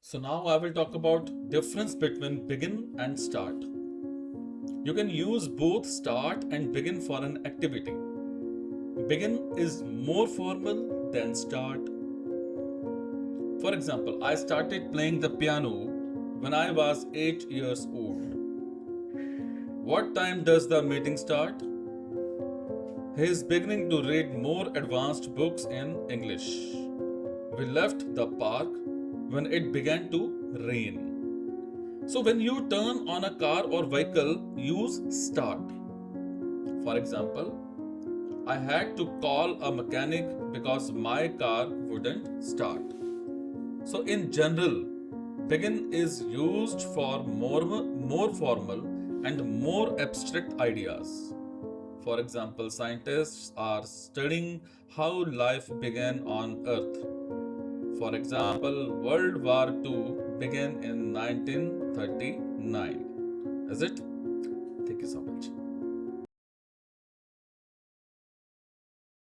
So now I will talk about difference between begin and start. You can use both start and begin for an activity. Begin is more formal than start. For example, I started playing the piano when I was 8 years old. What time does the meeting start? He is beginning to read more advanced books in English. We left the park when it began to rain. So, when you turn on a car or vehicle, use start. For example, I had to call a mechanic because my car wouldn't start. So, in general, begin is used for more formal and more abstract ideas. For example, scientists are studying how life began on Earth. For example, World War II began in 1939. Is it? Thank you so much.